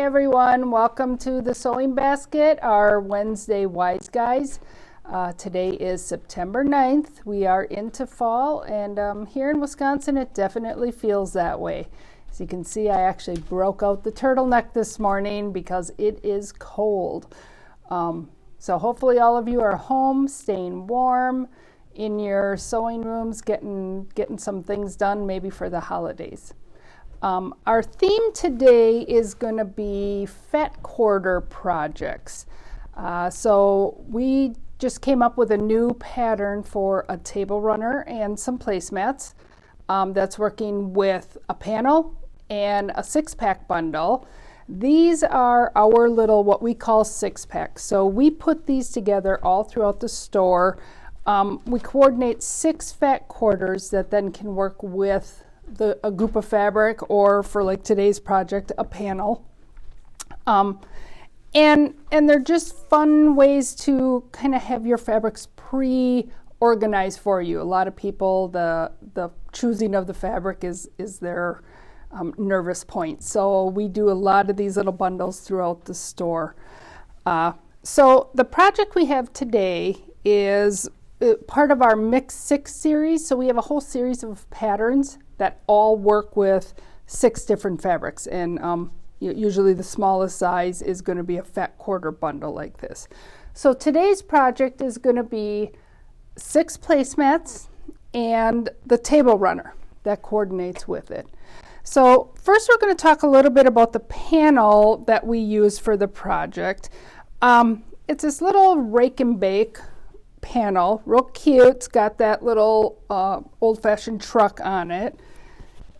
everyone, welcome to the Sewing Basket, our Wednesday Wise Guys. Today is September 9th. We are into fall, and here in Wisconsin it definitely feels that way. As you can see, I actually broke out the turtleneck this morning because it is cold. So hopefully all of you are home, staying warm, in your sewing rooms, getting some things done maybe for the holidays. Our theme today is going to be fat quarter projects. So we just came up with a new pattern for a table runner and some placemats that's working with a panel and a 6-pack bundle. These are our little what we call 6-packs. So we put these together all throughout the store. We coordinate 6 fat quarters that then can work with a group of fabric, or for like today's project, a panel. And they're just fun ways to kind of have your fabrics pre-organized for you. A lot of people, the choosing of the fabric is their nervous point. So we do a lot of these little bundles throughout the store. So the project we have today is part of our Mix 6 series. So we have a whole series of patterns that all work with 6 different fabrics, and usually the smallest size is going to be a fat quarter bundle like this. So today's project is going to be 6 placemats and the table runner that coordinates with it. So first we're going to talk a little bit about the panel that we use for the project. It's this little rake and bake panel, real cute. It's got that little old-fashioned truck on it,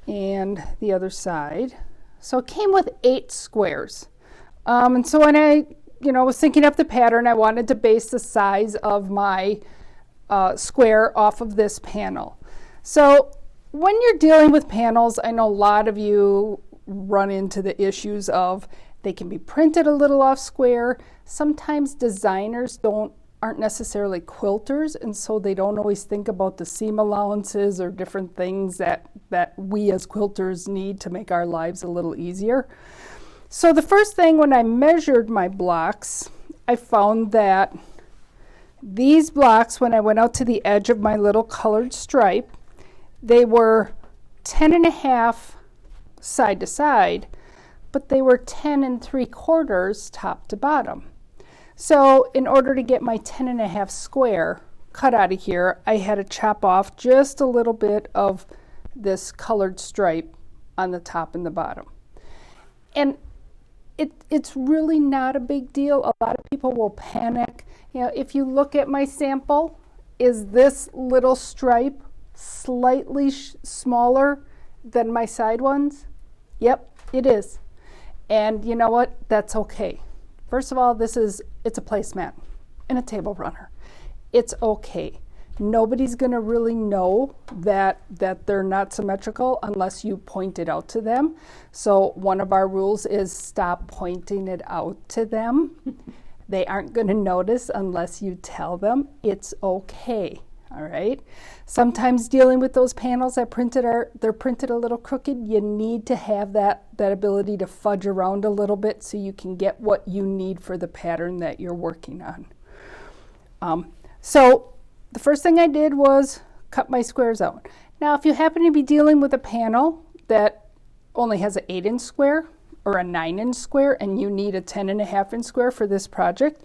and the other side. So it came with 8 squares. And so when I was thinking up the pattern, I wanted to base the size of my square off of this panel. So when you're dealing with panels, I know a lot of you run into the issues of they can be printed a little off square. Sometimes designers aren't necessarily quilters, and so they don't always think about the seam allowances or different things that we as quilters need to make our lives a little easier. So the first thing, when I measured my blocks, I found that these blocks, when I went out to the edge of my little colored stripe, they were 10.5 side to side, but they were 10 3/4 top to bottom. So in order to get my 10.5 square cut out of here, I had to chop off just a little bit of this colored stripe on the top and the bottom. And it's really not a big deal. A lot of people will panic. If you look at my sample, is this little stripe slightly smaller than my side ones? Yep, it is. And you know what? That's okay. First of all, it's a placemat and a table runner. It's okay. Nobody's going to really know that they're not symmetrical unless you point it out to them. So one of our rules is stop pointing it out to them. They aren't going to notice unless you tell them. It's okay. All right. Sometimes dealing with those panels that they're printed a little crooked, you need to have that ability to fudge around a little bit so you can get what you need for the pattern that you're working on. So the first thing I did was cut my squares out. Now, if you happen to be dealing with a panel that only has an 8-inch square or a 9-inch square, and you need a 10.5-inch square for this project,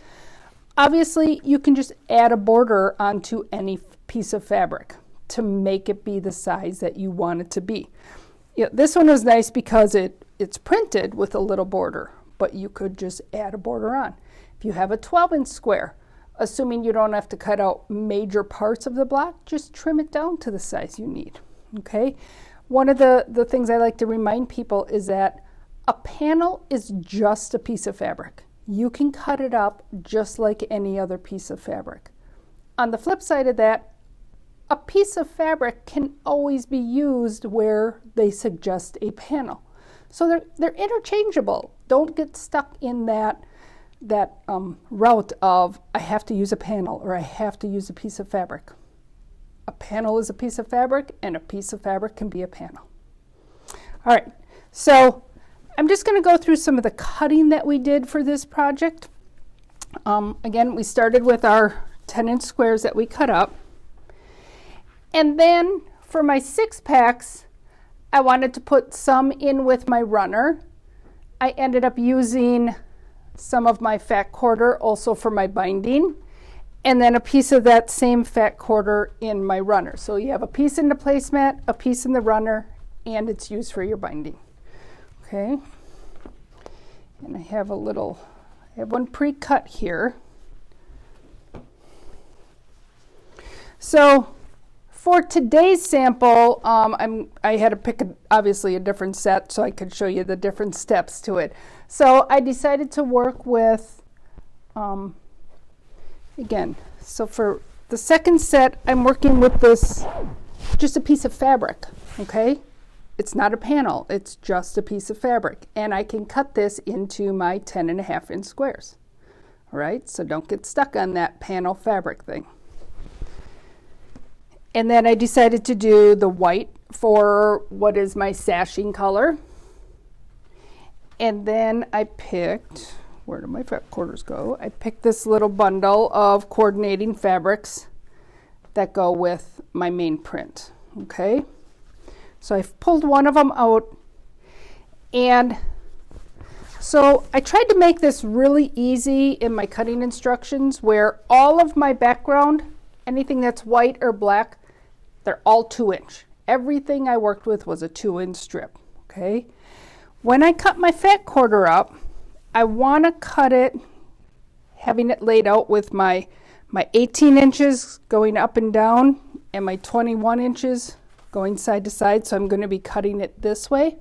obviously you can just add a border onto any piece of fabric to make it be the size that you want it to be. This one was nice because it's printed with a little border, but you could just add a border on. If you have a 12-inch square, assuming you don't have to cut out major parts of the block, just trim it down to the size you need. Okay? One of the things I like to remind people is that a panel is just a piece of fabric. You can cut it up just like any other piece of fabric. On the flip side of that, a piece of fabric can always be used where they suggest a panel. So they're interchangeable. Don't get stuck in that route of I have to use a panel or I have to use a piece of fabric. A panel is a piece of fabric, and a piece of fabric can be a panel. All right, so I'm just going to go through some of the cutting that we did for this project. Again, we started with our 10-inch squares that we cut up. And then for my 6-packs, I wanted to put some in with my runner. I ended up using some of my fat quarter also for my binding, and then a piece of that same fat quarter in my runner. So you have a piece in the placemat, a piece in the runner, and it's used for your binding. Okay. And I have one pre-cut here. So for today's sample, I had to pick obviously a different set so I could show you the different steps to it. So I decided to work with, again, so for the second set, I'm working with this, just a piece of fabric, okay? It's not a panel, it's just a piece of fabric. And I can cut this into my 10.5-inch squares, all right? So don't get stuck on that panel fabric thing. And then I decided to do the white for what is my sashing color. And then I picked, where did my fat quarters go? I picked this little bundle of coordinating fabrics that go with my main print, okay? So I've pulled one of them out. And so I tried to make this really easy in my cutting instructions where all of my background, anything that's white or black, they're all 2-inch. Everything I worked with was a 2-inch strip, okay? When I cut my fat quarter up, I want to cut it, having it laid out with my 18 inches going up and down and my 21 inches going side to side. So I'm going to be cutting it this way.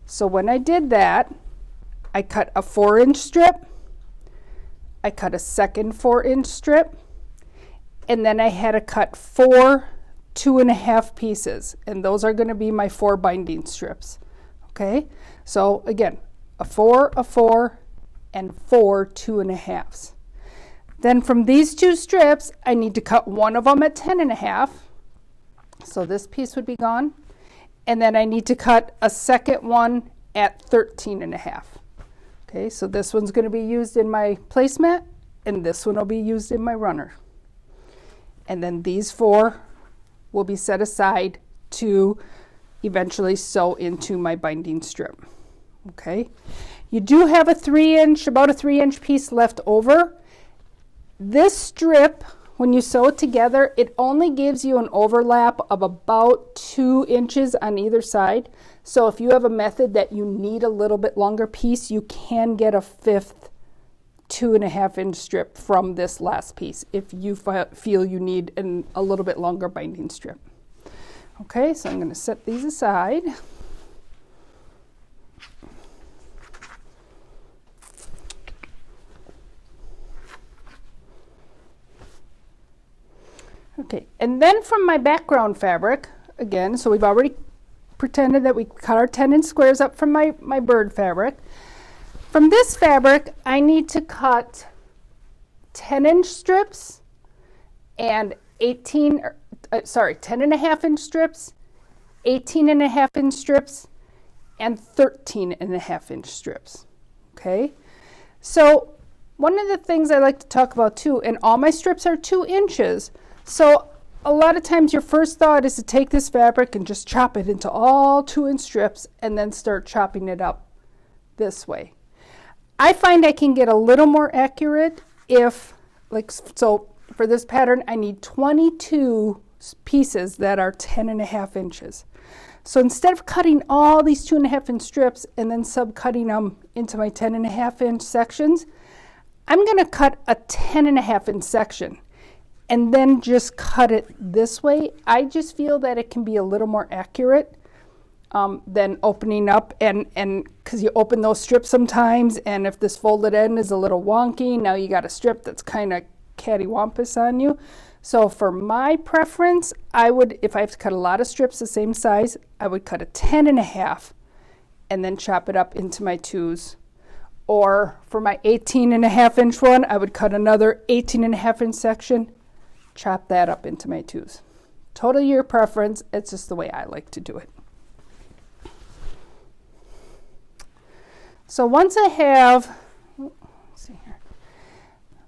So when I did that, I cut a 4-inch strip, I cut a second 4-inch strip, and then I had to cut 4 2.5 pieces, and those are going to be my 4 binding strips. Okay, so again, a 4, and 4 2.5s. Then from these 2 strips, I need to cut one of them at 10.5. So this piece would be gone. And then I need to cut a second one at 13.5. Okay, so this one's going to be used in my placemat, and this one will be used in my runner. And then these 4 will be set aside to eventually sew into my binding strip. Okay, you do have about a 3-inch piece left over. This strip, when you sew it together, it only gives you an overlap of about 2 inches on either side. So if you have a method that you need a little bit longer piece, you can get a 5th 2.5-inch strip from this last piece if you feel you need a little bit longer binding strip. Okay, so I'm going to set these aside. Okay, and then from my background fabric, again, so we've already pretended that we cut our 10-inch squares up from my bird fabric. From this fabric, I need to cut 10-inch strips and 10.5-inch strips, 18.5-inch strips, and 13.5-inch strips. Okay, so one of the things I like to talk about too, and all my strips are 2 inches. So a lot of times your first thought is to take this fabric and just chop it into all 2-inch strips and then start chopping it up this way. I find I can get a little more accurate if, so for this pattern, I need 22 pieces that are 10.5 inches. So instead of cutting all these 2.5-inch strips and then subcutting them into my 10.5-inch sections, I'm going to cut a 10.5-inch section and then just cut it this way. I just feel that it can be a little more accurate than opening up, and because you open those strips sometimes, and if this folded end is a little wonky, now you got a strip that's kind of cattywampus on you. So for my preference, I would, if I have to cut a lot of strips the same size, I would cut a 10.5 and then chop it up into my 2s. Or for my 18.5-inch one, I would cut another 18.5-inch section, chop that up into my 2s. Totally your preference, it's just the way I like to do it. So once I have, let's see here,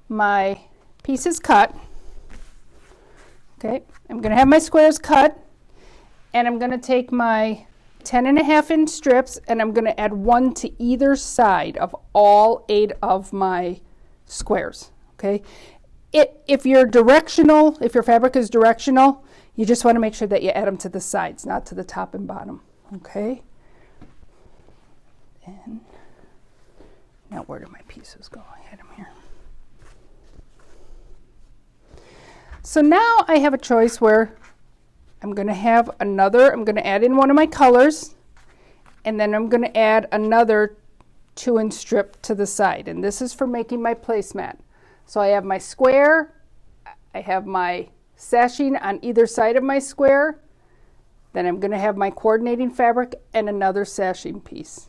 my pieces cut, okay, I'm going to have my squares cut, and I'm going to take my 10.5-inch strips, and I'm going to add one to either side of all 8 of my squares, okay? If you're directional, if your fabric is directional, you just want to make sure that you add them to the sides, not to the top and bottom, okay? And now where do my pieces go? I had them here. So now I have a choice where I'm going to have another, I'm going to add in one of my colors, and then I'm going to add another 2-inch strip to the side. And this is for making my placemat. So I have my square, I have my sashing on either side of my square, then I'm going to have my coordinating fabric and another sashing piece.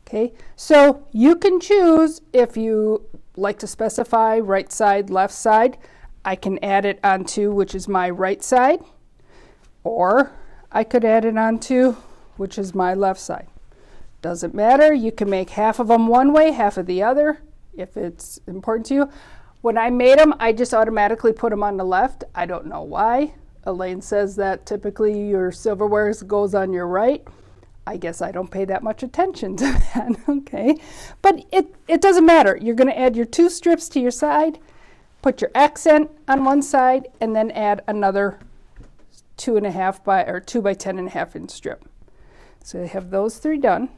Okay, so you can choose if you like to specify right side, left side. I can add it onto which is my right side, or I could add it onto which is my left side. Doesn't matter. You can make half of them one way, half of the other, if it's important to you. When I made them, I just automatically put them on the left. I don't know why. Elaine says that typically your silverware goes on your right. I guess I don't pay that much attention to that, okay? But it doesn't matter. You're going to add your 2 strips to your side, put your accent on one side, and then add another 2.5 by or 2 by 10.5-inch strip. So I have those 3 done,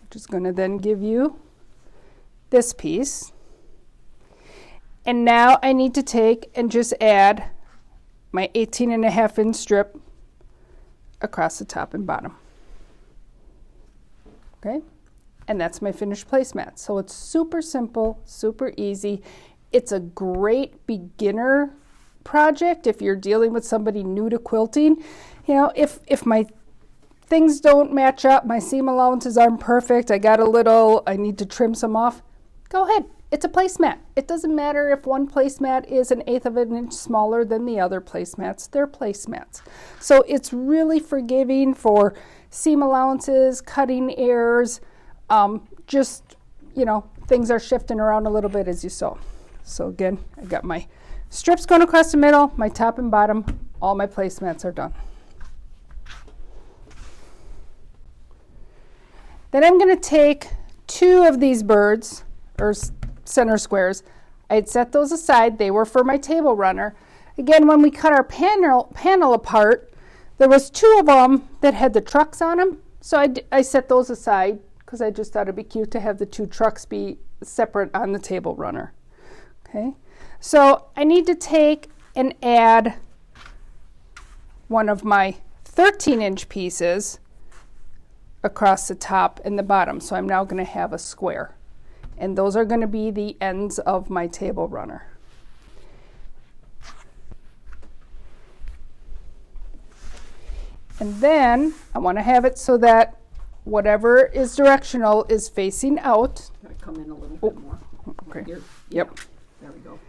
which is going to then give you this piece. And now I need to take and just add my 18.5-inch strip across the top and bottom. Okay, and that's my finished placemat. So it's super simple, super easy. It's a great beginner project if you're dealing with somebody new to quilting. You know, if my things don't match up, my seam allowances aren't perfect, I need to trim some off, go ahead. It's a placemat. It doesn't matter if one placemat is 1/8 of an inch smaller than the other placemats. They're placemats. So it's really forgiving for seam allowances, cutting errors, just, you know, things are shifting around a little bit as you sew. So again, I got my strips going across the middle, my top and bottom, all my placemats are done. Then I'm going to take 2 of these birds, or center squares. I had set those aside. They were for my table runner. Again, when we cut our panel apart, there was 2 of them that had the trucks on them. So I set those aside because I just thought it'd be cute to have the 2 trucks be separate on the table runner. Okay, so I need to take and add one of my 13-inch pieces across the top and the bottom. So I'm now going to have a square. And those are going to be the ends of my table runner. And then I want to have it so that whatever is directional is facing out. Gotta come in a little bit more. Okay. Here. Yep. There we go.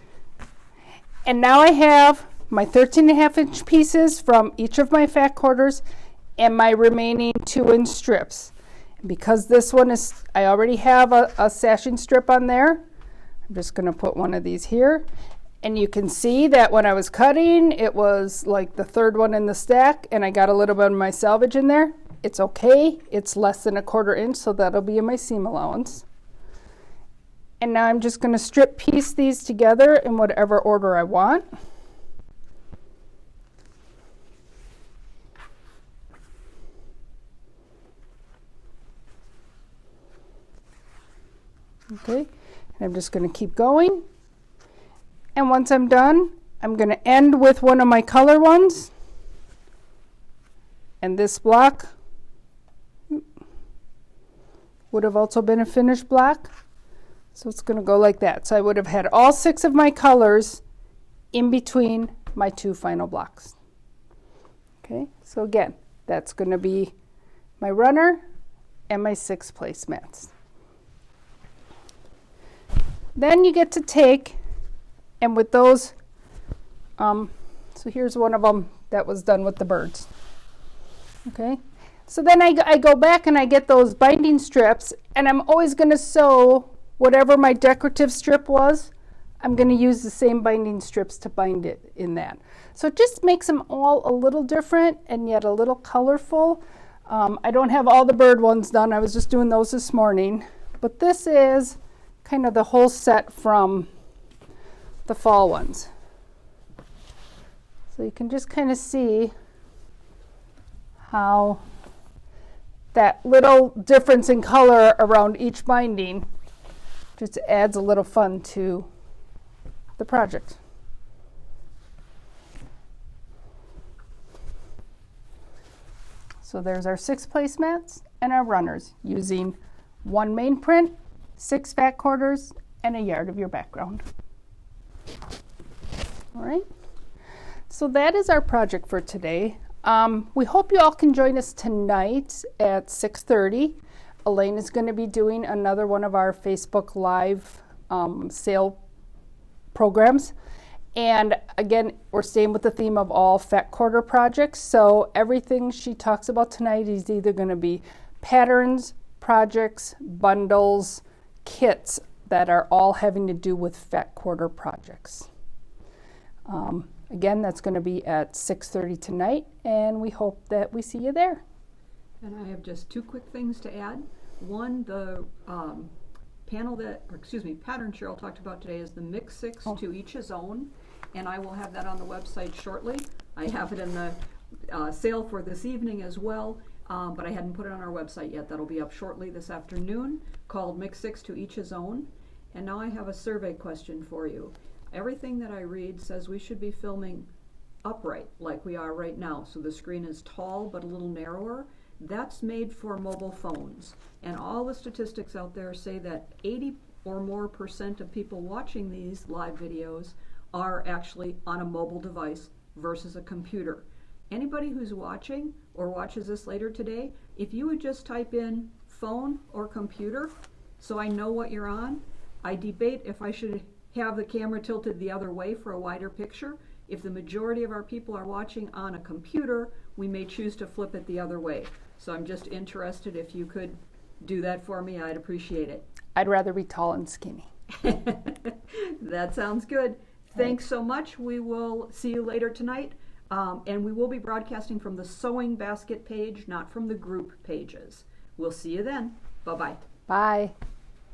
And now I have my 13.5-inch pieces from each of my fat quarters and my remaining 2-inch strips. Because this one is, I already have a sashing strip on there, I'm just going to put one of these here. And you can see that when I was cutting, it was like the 3rd one in the stack, and I got a little bit of my selvage in there. It's okay. It's less than 1/4 inch, so that'll be in my seam allowance. And now I'm just going to strip piece these together in whatever order I want. Okay, and I'm just going to keep going. And once I'm done, I'm going to end with one of my color ones. And this block would have also been a finished block. So it's going to go like that. So I would have had all 6 of my colors in between my 2 final blocks. Okay, so again, that's going to be my runner and my 6 placemats. Then you get to take, and with those, so here's one of them that was done with the birds. Okay, So then I go back and I get those binding strips, and I'm always going to sew whatever my decorative strip was. I'm going to use the same binding strips to bind it in that. So it just makes them all a little different and yet a little colorful. I don't have all the bird ones done. I was just doing those this morning. But this is kind of the whole set from the fall ones. So you can just kind of see how that little difference in color around each binding just adds a little fun to the project. So there's our 6 placemats and our runners using 1 main print, 6 fat quarters, and a yard of your background. All right, so that is our project for today. We hope you all can join us tonight at 6:30. Elaine is going to be doing another one of our Facebook Live sale programs. And again, we're staying with the theme of all fat quarter projects. So everything she talks about tonight is either going to be patterns, projects, bundles, kits that are all having to do with fat quarter projects. Again, that's going to be at 6:30 tonight, and we hope that we see you there. And I have just 2 quick things to add. One, the pattern Cheryl talked about today is the mix 6 to each his own, and I will have that on the website shortly. I have it in the sale for this evening as well, but I hadn't put it on our website yet. That'll be up shortly this afternoon, called Mix 6 to Each His Own. And now I have a survey question for you. Everything that I read says we should be filming upright like we are right now, so the screen is tall but a little narrower. That's made for mobile phones, and all the statistics out there say that 80% or more of people watching these live videos are actually on a mobile device versus a computer. Anybody who's watching or watches this later today, if you would just type in phone or computer so I know what you're on. I debate if I should have the camera tilted the other way for a wider picture. If the majority of our people are watching on a computer, we may choose to flip it the other way. So I'm just interested if you could do that for me. I'd appreciate it. I'd rather be tall and skinny. That sounds good. Thanks so much. We will see you later tonight. And we will be broadcasting from the Sewing Basket page, not from the group pages. We'll see you then. Bye-bye. Bye.